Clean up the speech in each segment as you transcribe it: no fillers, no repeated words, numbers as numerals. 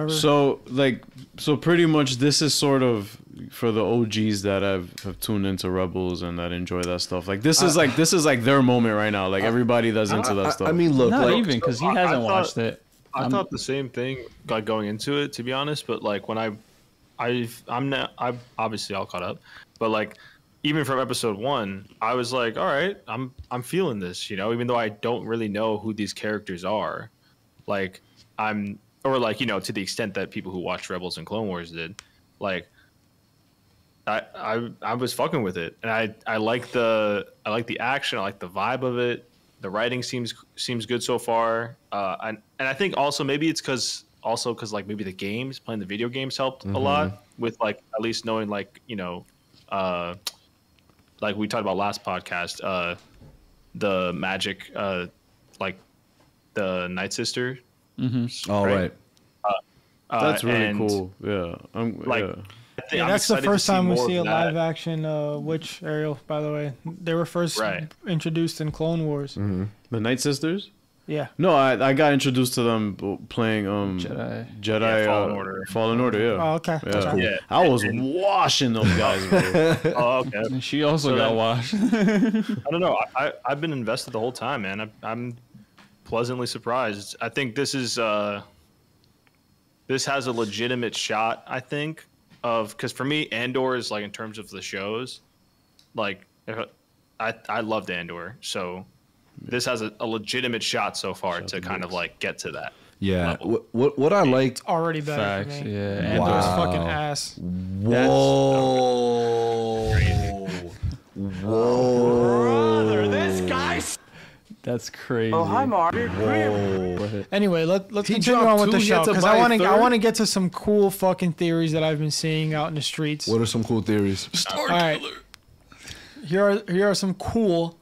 So pretty much this is sort of for the OGs that have tuned into Rebels and that enjoy that stuff. Like this is like their moment right now. Like everybody that's into that stuff. I mean, look, not like, even because he hasn't watched it. I thought the same thing like going into it, to be honest. But like when I'm obviously all caught up, but like even from episode 1, I was like, all right, I'm feeling this, you know, even though I don't really know who these characters are, like or like, you know, to the extent that people who watched Rebels and Clone Wars did, like I was fucking with it, and I like the action, I like the vibe of it. The writing seems good so far, and I think also maybe it's because like maybe the games, playing the video games helped a lot with like at least knowing like, you know, like we talked about last podcast, the magic, like the Night Sister. all right. That's really and cool. Yeah, Yeah, that's the first time we see a live action witch, Ariel, by the way. They were first introduced in Clone Wars. The Night Sisters. Yeah. No, I got introduced to them playing Jedi Fallen Order. Yeah. Oh, okay. Yeah. Cool. Yeah. I was washing those guys, bro. Oh, okay. And she also got washed. I don't know. I've been invested the whole time, man. I'm pleasantly surprised. I think this is this has a legitimate shot, I think, of, because for me Andor is like, in terms of the shows, like I loved Andor, so this has a legitimate shot so far to kind of like get to that. Yeah. level. What I liked. Already better Facts, for me. yeah. Andor's fucking ass. Whoa. Whoa. This guy's. That's crazy. Oh, hi, Marty. Whoa. Anyway, let's He continue dropped on with the 2, he show had to because buy I a third? want to get to some cool fucking theories that I've been seeing out in the streets. What are some cool theories? All right, here are some cool,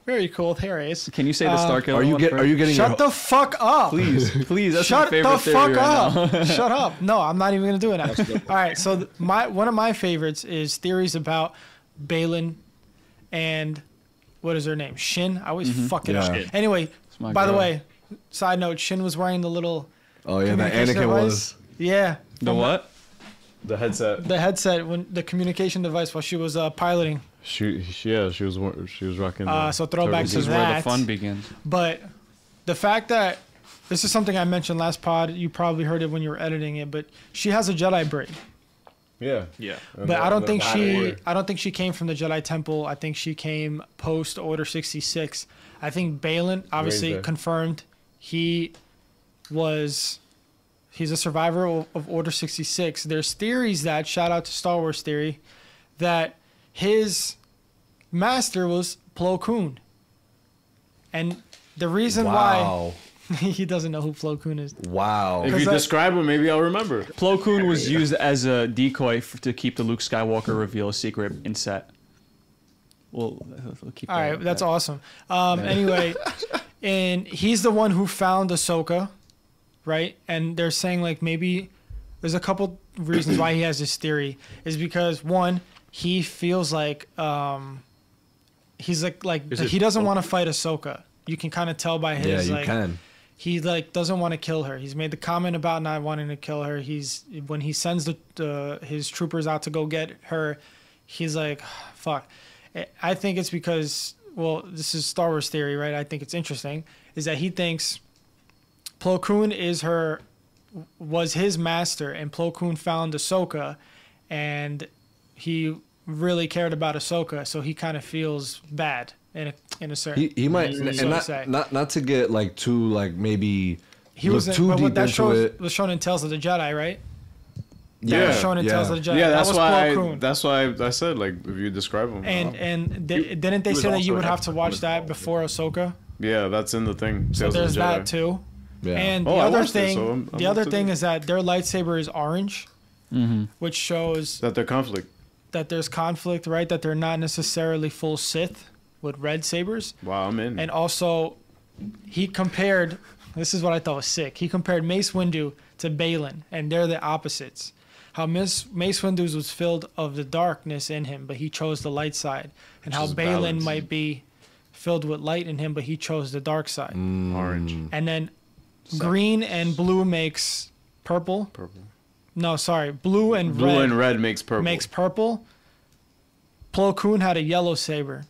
very cool theories. Can you say the Star Killer? Are you getting Shut the fuck up, please? That's Shut my favorite the theory fuck right up. now. Shut up. No, I'm not even gonna do it now. All right, so one of my favorites is theories about Baylan and what is her name? Shin. I always fuck it up. Yeah. Anyway, my by the girl. way, side note, Shin was wearing the little Oh yeah, that communication Anakin device. was. Yeah. The what? The headset. The headset, when the communication device while she was piloting. She was rocking. So throwback This to is where the that. fun begins. But the fact that this is something I mentioned last pod, you probably heard it when you were editing it, but she has a Jedi braid. Yeah. But I don't think she came from the Jedi Temple. I think she came post Order 66. I think Baylan obviously Raised there. confirmed he's a survivor of Order 66. There's theories that, shout out to Star Wars Theory, that his master was Plo Koon. And the reason why he doesn't know who Plo Koon is. Wow. If you describe him, maybe I'll remember. Plo Koon was used as a decoy to keep the Luke Skywalker reveal secret in set. We'll keep. All right, that's awesome. Anyway, and he's the one who found Ahsoka, right? And they're saying like maybe there's a couple reasons why he has this theory. Is because one, he feels like he's he doesn't want to fight Ahsoka. You can kind of tell by his he like doesn't want to kill her. He's made the comment about not wanting to kill her. When he sends his troopers out to go get her, he's like, fuck. I think it's because, well, this is Star Wars Theory, right? I think it's interesting, is that he thinks Plo Koon was his master, and Plo Koon found Ahsoka, and he really cared about Ahsoka, so he kind of feels bad in a certain. He might, and not to get like too like maybe look too deep into it. Was shown in Tales of the Jedi, right? Yeah, shown in Tales of the Jedi. Yeah, that's why. That's why I said like if you describe him. And didn't they say that you would have to watch that before Ahsoka? Yeah, that's in the thing. So there's that too. Yeah. And the other thing is that their lightsaber is orange, which shows that there's conflict, right? That they're not necessarily full Sith with red sabers. Wow, I'm in. And also, he compared. This is what I thought was sick. He compared Mace Windu to Baylan, and they're the opposites. How Mace Windu was filled of the darkness in him, but he chose the light side, and how Baylan might be filled with light in him, but he chose the dark side. Orange. And then green and blue makes purple. Purple. No, sorry, blue and red. Blue and red makes purple. Makes purple. Plo Koon had a yellow saber.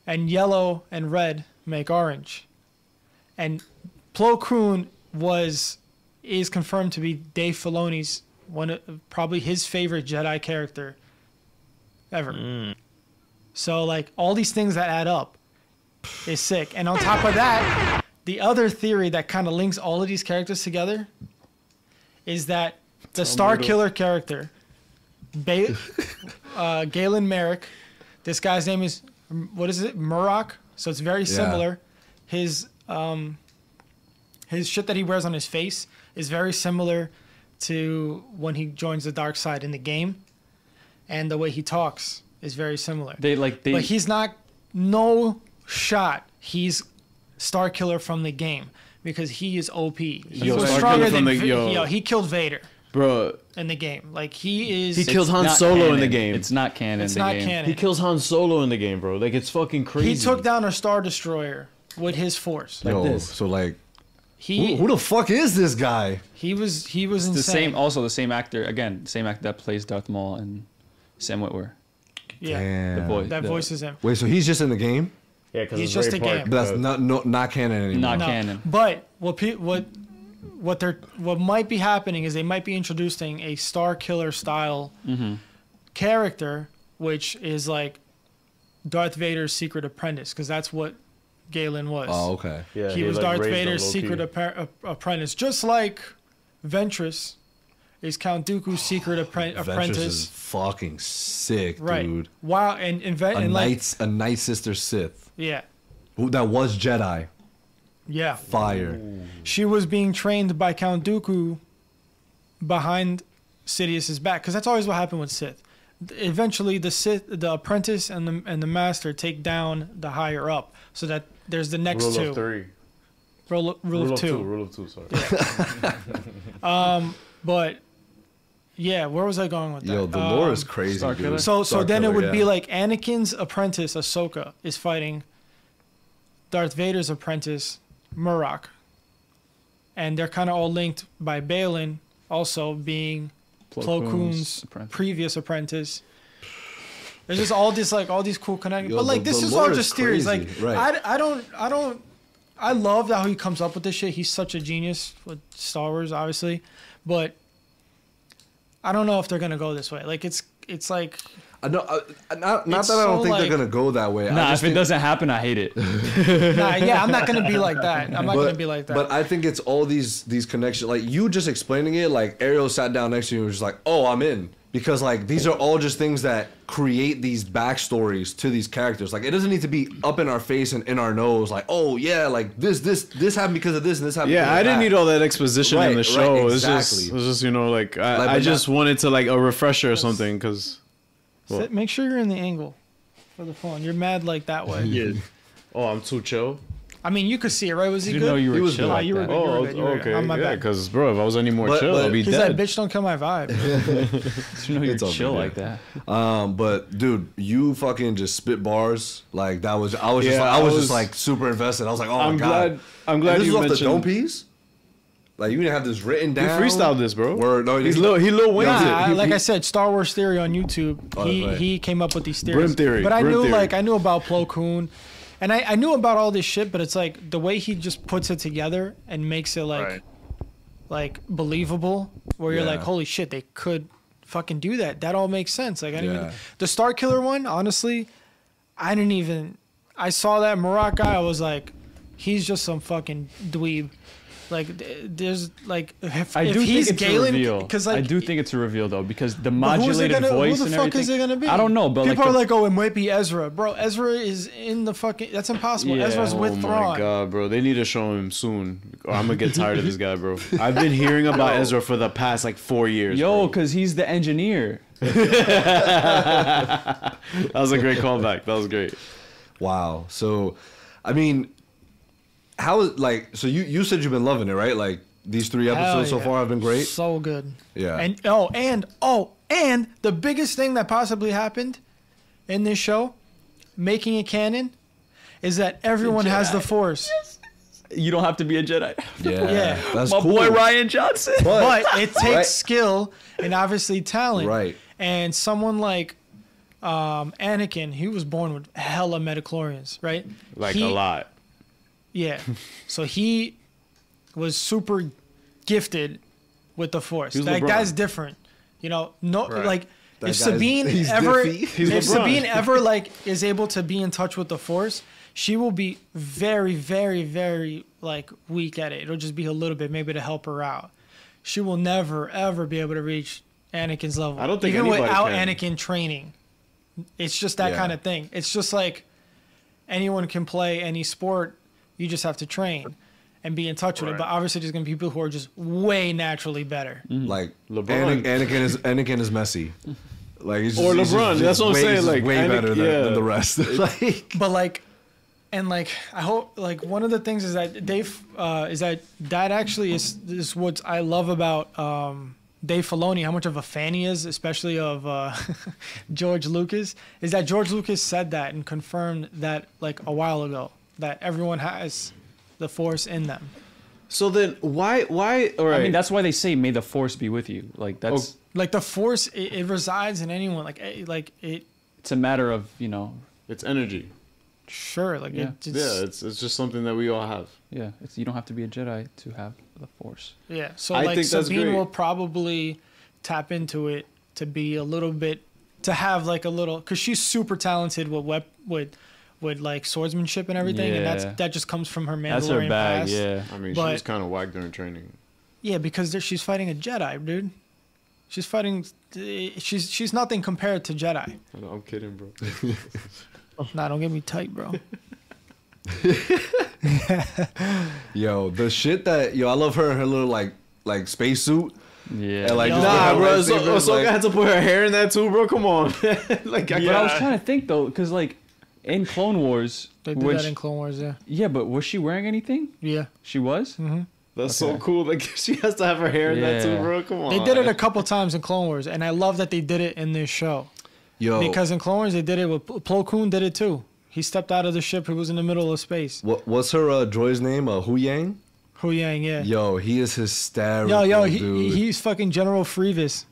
And yellow and red make orange. And Plo Koon is confirmed to be Dave Filoni's probably his favorite Jedi character ever. So like all these things that add up is sick. And on top of that, the other theory that kind of links all of these characters together is that the Star Killer character, Galen Merrick, this guy's name is, what is it, Murrock? So it's very similar. His shit that he wears on his face is very similar to when he joins the dark side in the game, and the way he talks is very similar. But he's not, no shot, he's Star Killer from the game because he is OP. He was stronger than he killed Vader. Bro, in the game, like he kills Han Solo in the game. It's not canon. It's not canon. He kills Han Solo in the game, bro. Like it's fucking crazy. He took down a Star Destroyer with his force. Like this. So like, who the fuck is this guy? He was insane. The same, also the same actor that plays Darth Maul and Sam Witwer. Yeah, Damn. that voices him. Wait, so he's just in the game? Yeah, because he's just a game. But that's not canon anymore. Not canon. But what might be happening is they might be introducing a Star Killer style character, which is like Darth Vader's secret apprentice, because that's what Galen was. Oh, okay. Yeah, he was like Darth Vader's secret apprentice, just like Ventress is Count Dooku's secret apprentice. Ventress is fucking sick, right. dude. Wow, and a Night Sister Sith. Yeah. That was Jedi. Yeah. Fire. Ooh. She was being trained by Count Dooku behind Sidious's back, because that's always what happened with Sith. Eventually, the apprentice and the master take down the higher up, so that there's the next two. Rule of three. Rule of two. Rule of two. Sorry. Yeah. But yeah, where was I going with that? Yo, the lore is crazy, dude. So then it would be like Anakin's apprentice Ahsoka is fighting Darth Vader's apprentice Murrock, and they're kind of all linked by Baylan also being Plo Koon's previous apprentice. There's just all these cool connections. But like this is all just theories. Like right. I love how he comes up with this shit. He's such a genius with Star Wars, obviously, but I don't know if they're gonna go this way. Like it's like. Not that I don't think they're gonna go that way. Nah, if it doesn't happen, I hate it. I'm not gonna be like that. Gonna be like that. But I think it's all these connections. Like you just explaining it, like Ariel sat down next to you and was just like, "Oh, I'm in," because like these are all just things that create these backstories to these characters. Like it doesn't need to be up in our face and in our nose. Like, oh yeah, like this happened because of this and this happened. Yeah, I didn't need all that exposition in the show. Right, exactly. It was just like I just wanted to like a refresher or something because. Make sure you're in the angle for the phone. You're mad like that way. Yeah. Oh, I'm too chill. I mean, you could see it, right? Was he good? You know you were chill. You were good. Okay. On my back. Because bro, if I was any more chill, I'd be dead. That bitch don't kill my vibe. You know you're chill like that. But dude, you fucking just spit bars like that was. I was just like super invested. I was like, oh my god. I'm glad you mentioned the dome piece. Like you didn't have this written down. You freestyled this, bro. He Lil Wayne did. Like I said, Star Wars Theory on YouTube. He came up with these theories. Brim theory. But I knew about Plo Koon, and I knew about all this shit. But it's like the way he just puts it together and makes it like believable. Where you're like, holy shit, they could fucking do that. That all makes sense. Like the Star Killer one. Honestly, I saw that Murrock guy. I was like, he's just some fucking dweeb. Like there's like if he's Galen, because like I do think it's a reveal though, because the modulated voice and everything. Who the fuck is it gonna be? I don't know, but people are like, oh, it might be Ezra, bro. Ezra is in the fucking. That's impossible. Ezra's with Thrawn. Oh my god, bro, they need to show him soon, or I'm gonna get tired of this guy, bro. I've been hearing about Ezra for the past like 4 years. Because he's the engineer. That was a great callback. That was great. Wow. So, I mean. How is so you said you've been loving it, right? Like these 3 episodes so far have been great. So good. Yeah. And the biggest thing that possibly happened in this show, making it canon, is that everyone has the Force. You don't have to be a Jedi. Yeah. That's My cool. boy Ryan Johnson. But it takes Right. skill and obviously talent. Right. And someone like Anakin, he was born with hella metachlorians, right? Like He- a lot. Yeah. So he was super gifted with the Force. He's Like LeBron. that's different. You know, no, Right. like That if guy's- Sabine he's ever, diffy. He's if LeBron. Sabine ever like is able to be in touch with the Force, she will be very, very, very like weak at it. It'll just be a little bit, maybe to help her out. She will never ever be able to reach Anakin's level. I don't think even anybody without can. Anakin training. It's just that Yeah. kind of thing. It's just like anyone can play any sport. You just have to train and be in touch with it. Right. But obviously, there's gonna be people who are just way naturally better. Like LeBron. Anakin is messy. Like he's Or he's LeBron, that's what I'm way, saying, he's like, way better yeah. than the rest. Like But like, and like, I hope like one of the things is that that actually is what I love about Dave Filoni, how much of a fan he is, especially of George Lucas, is that George Lucas said that and confirmed that like a while ago that everyone has the Force in them. So then why all right. I mean, that's why they say, "May the Force be with you." Like that's Like the Force, it resides in anyone. Like it. it's a matter of it's energy. Sure, like Yeah. it's It's just something that we all have. yeah. It's you don't have to be a Jedi to have the Force. yeah. So I like think that's Sabine great. will probably tap into it to be a little bit to have like a little because she's super talented with like swordsmanship and everything, and Yeah. that just comes from her Mandalorian That's her bag. past. Yeah. I mean, But- she was kind of whack during training. Yeah, because she's fighting a Jedi, dude. She's fighting. She's nothing compared to Jedi. I'm kidding, bro. Nah, don't get me tight, bro. yo, the shit that I love her in her little like spacesuit. Yeah. And, like, Yo. just Nah, her bro. lightsabers, Ahsoka like- had to put her hair in that too, bro. Come on. Like, But I was trying to think though, because like in Clone Wars, They did when that she- in Clone Wars, yeah. yeah, but was she wearing anything? Yeah. She was. that's so Okay. cool. Like, she has to have her hair in that too, Yeah. bro. Come on. They did it a couple times in Clone Wars, and I love that they did it in this show. Yo, Because in Clone Wars, they did it with Plo Koon did it too. He stepped out of the ship. He was in the middle of space. what's her droid's name? Hu Yang. Hu Yang, yeah. Yo, he is hysterical. Yo, dude. he's fucking General Freevis.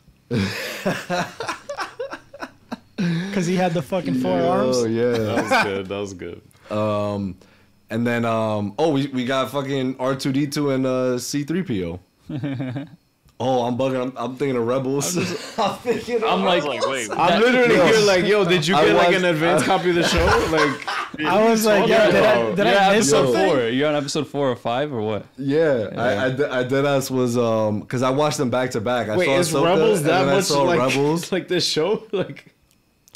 Because he had the fucking four arms. Oh yeah. That was good. That was good. And then we got fucking R2D2 and C3PO. Oh, I'm bugging. I'm thinking of Rebels. I'm I like, was like, wait, I'm literally here like, yo, did you I get like watched- an advanced copy of the show? Like, I was like, yo, did I miss episode something? 4. You're on episode 4 or 5 or what? Yeah, I did us was because I watched them back to back. I wait, saw is Ahsoka, Rebels and that then I much saw like Rebels. like this show? Like,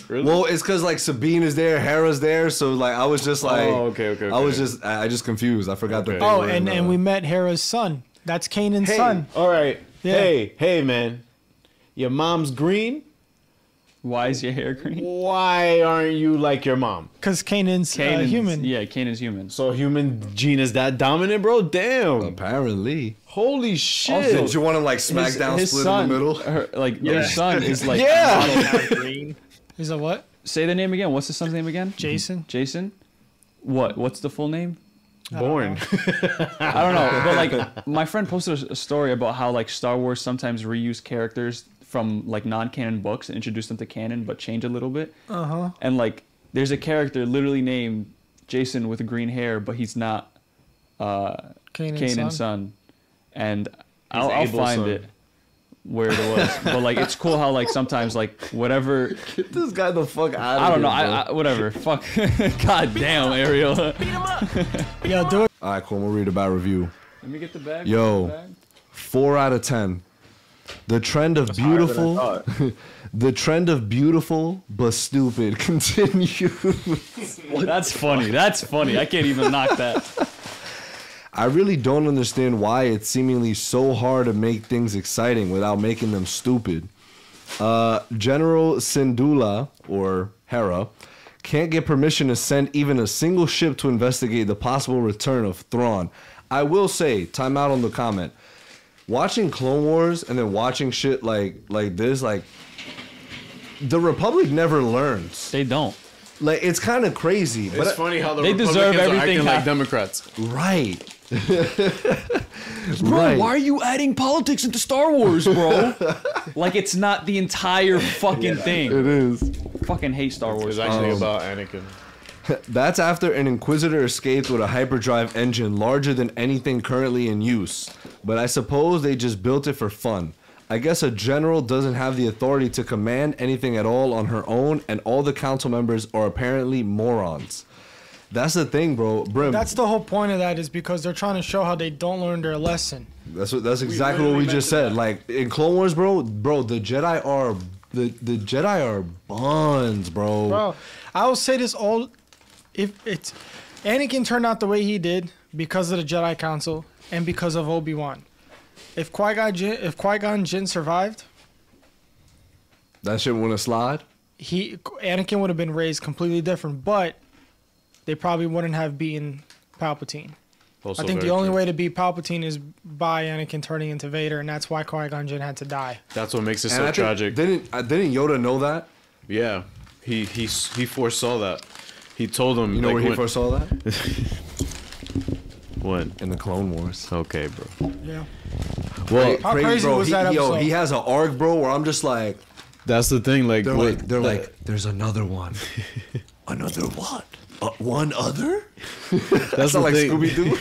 really? Well, it's because like Sabine is there, Hera's there, so like I was just like, okay. I was just confused. I forgot Okay. that. Oh, and we met Hera's son. That's Kanan's Hey, son. all right. Yeah. Hey, man. Your mom's green. Why is your hair green? Why aren't you like your mom? Because Kanan's human. Yeah, Kanan's human. So human gene is that dominant, bro? Damn. apparently. Holy shit. Also, Did you want to like SmackDown split in the middle? Their son is like. yeah. green. He's a what? Say the name again. What's the son's name again? Jason. Jason. What's the full name? Born. I don't know, but like my friend posted a story about how like Star Wars sometimes reuse characters from like non-canon books and introduce them to canon, but change a little bit. And like, there's a character literally named Jason with green hair, but he's not Kanan's son. And I'll Abel's find son. it where it was. But like, it's cool how like sometimes like whatever. Get this guy the fuck out of I don't know. here, bro. I whatever. Fuck. God damn, Ariel. Yo, do it. All right, cool. We'll read a bad review. Let me get the bag. Yo. 4 out of 10. The trend of beautiful, the trend of beautiful but stupid continues. That's funny. That's funny. I can't even knock that. I really don't understand why it's seemingly so hard to make things exciting without making them stupid. General Syndulla, or Hera, can't get permission to send even a single ship to investigate the possible return of Thrawn. I will say, time out on the comment. Watching Clone Wars and then watching shit like this, like, the Republic never learns. They don't. Like, it's kind of crazy. It's But funny how the They deserve Republicans are everything acting like hap- Democrats. right. Bro, Right. why are you adding politics into Star Wars, bro? Like it's not the entire fucking thing. It is. Fucking hate Star Wars. It's actually about Anakin. That's after an Inquisitor escaped with a hyperdrive engine larger than anything currently in use. But I suppose they just built it for fun. I guess a general doesn't have the authority to command anything at all on her own, and all the council members are apparently morons. That's the thing, bro. Brim. That's the whole point of that, is because they're trying to show how they don't learn their lesson. That's exactly what we just said. Like in Clone Wars, bro, the Jedi are the Jedi are buns, bro. Bro, I will say this all. If it's Anakin turned out the way he did because of the Jedi Council and because of Obi-Wan. If Qui-Gon Jinn survived, That shit wouldn't slide. Anakin would have been raised completely different, but they probably wouldn't have beaten Palpatine. Also I think the very only true. way to beat Palpatine is by Anakin turning into Vader, and that's why Qui-Gon Jinn had to die. That's what makes it And so I think- tragic. Didn't Yoda know that? Yeah, he foresaw that. He told him. You know like, where he when- foresaw that? When? In the Clone Wars. Okay, bro. Yeah. Well, How crazy bro, was that episode? he has an arc, bro, where I'm just like, that's the thing. Like, they're like, there's another one. Another what? One other? that's the like thing. Scooby Doo.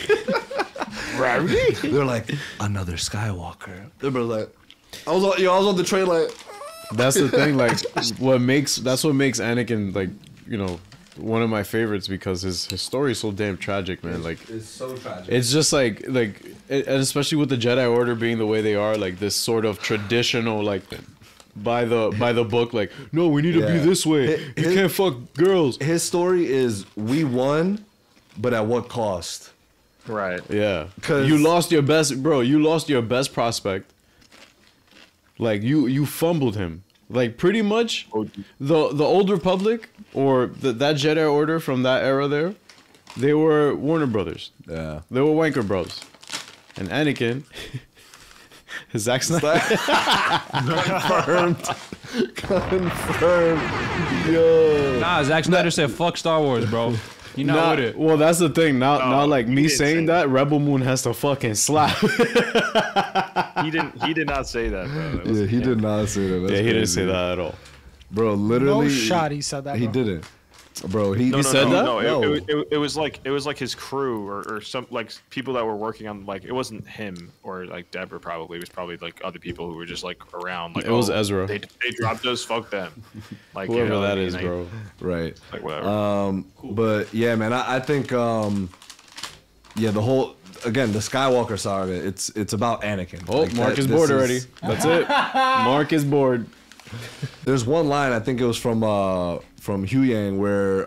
They're like, another Skywalker. They're like, I was on the train like, That's the thing. Like, that's what makes Anakin, like, you know, one of my favorites, because his story is so damn tragic, man. Like, it's so tragic. it's just and especially with the Jedi Order being the way they are, like this sort of traditional, like by the book, like, no, we need to be Yeah. this way. You can't fuck girls. His story is, we won, but at what cost? Right. Yeah, 'Cause- you lost your best, bro. You lost your best prospect. Like you fumbled him. Like pretty much, the Old Republic or that Jedi Order from that era there, they were Warner Brothers. Yeah. They were wanker bros, and Anakin, Zack Snyder. Confirmed. Yo. Nah, Zack Snyder said fuck Star Wars, bro. You not Nah, with it. well, that's the thing. Now, like he me didn't saying say that, Rebel Moon has to fucking slap. He did not say that, bro. That Yeah, was- he did not say that. That's Yeah, he didn't crazy. say that at all. Bro, No literally. shot he said that. He bro. didn't. Bro, he He said that? No, No. it was like his crew or some like people that were working on, like, it wasn't him or like Deborah, probably it was probably like other people who were just like around, like, It was oh, Ezra. they dropped us, fuck them, like, you Whoever know what I that mean? is, Like- bro. Right. like whatever. But yeah, man, I think yeah, the whole, again, the Skywalker saga, it's about Anakin. Oh, Like, Mark is this bored already. That's it. Mark is bored. There's one line, I think it was from Hu Yang, where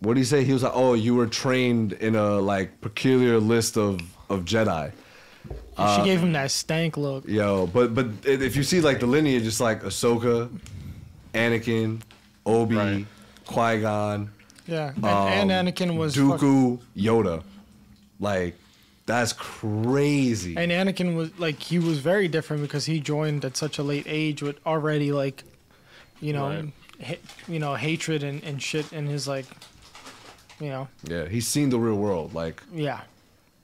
what did he say? He was like, "Oh, you were trained in a like peculiar list of Jedi." She gave him that stank look. Yo, but if you see like the lineage, it's like Ahsoka, Anakin, Obi, Right. Qui-Gon, Yeah, and Anakin was fuck- Dooku, Yoda. Like, that's crazy. and Anakin was like, he was very different because he joined at such a late age with already like, you know, Right. hatred and shit in his like, you know, Yeah, he's seen the real world. Like, yeah.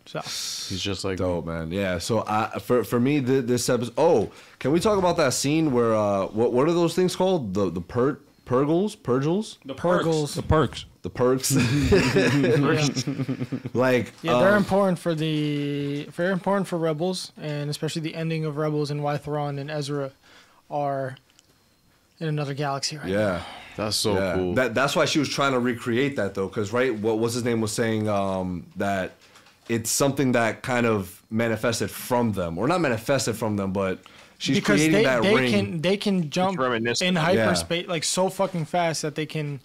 So He's just like, dope, man. Yeah. So for me, this episode. Oh, can we talk about that scene where what are those things called? The Purgles? The Purgles. The perks. The perks. Like, yeah, they're important for very important for Rebels, and especially the ending of Rebels and why Thrawn and Ezra are in another galaxy right now. yeah. that's so Yeah. cool. That's why she was trying to recreate that though, because what's his name was saying that it's something that kind of manifested from them, or not manifested from them, but she's Because creating that ring. they can jump reminiscent in of- hyperspace like so fucking fast that they can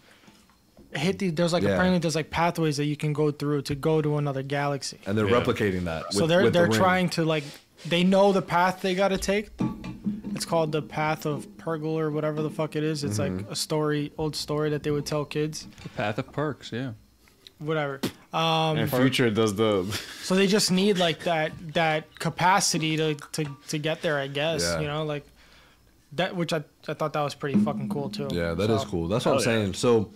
hit there's like Yeah. apparently there's like pathways that you can go through to go to another galaxy. And they're Yeah. replicating that. So with they're the ring. trying to like they know the path they got to take. It's called the path of Purgle or whatever the fuck it is. It's Mm-hmm. like a old story that they would tell kids. The path of perks, yeah. Whatever. and Future does the. So they just need like that capacity to get there, I guess. Yeah. You know, like that, which I thought that was pretty fucking cool too. Yeah, that is So, cool. That's what I'm Hell yeah. saying. So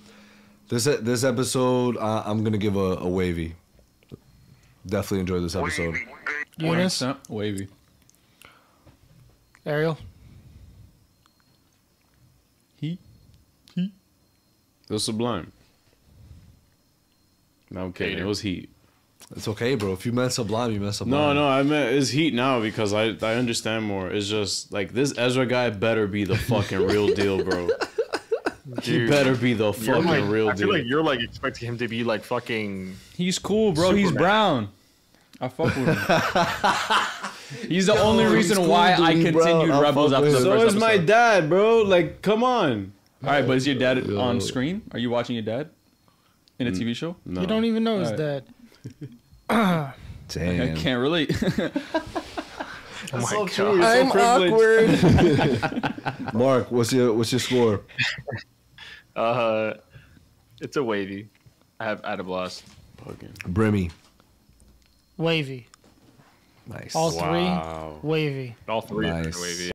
this episode, I'm gonna give a wavy. Definitely enjoyed this episode. Eunice, Wavy. Ariel. Heat. It was sublime. No, I'm kidding. It was heat. It's okay, bro. If you meant Sublime, you meant Sublime. No, I meant it's heat now because I understand more. It's just like this Ezra guy better be the fucking real deal, bro. He better be the fucking real I feel deal. like you're like expecting him to be like fucking. He's cool, bro. He's Superman. brown. I fuck with him. He's the only reason cool, why dude. I He's continued brown. I'll Rebels fuck after the with So first is my episode. dad, bro. Like, come on. All right, but is your dad on screen? Are you watching your dad in a TV show? No. You don't even know his Alright. dad. Damn. I can't relate. Oh my so god. true. You're so privileged. Mark, what's your score? It's a wavy. I'd have blast. Fucking Brimmy. Wavy. Nice. All wow. three. Wavy. All three are Nice. wavy.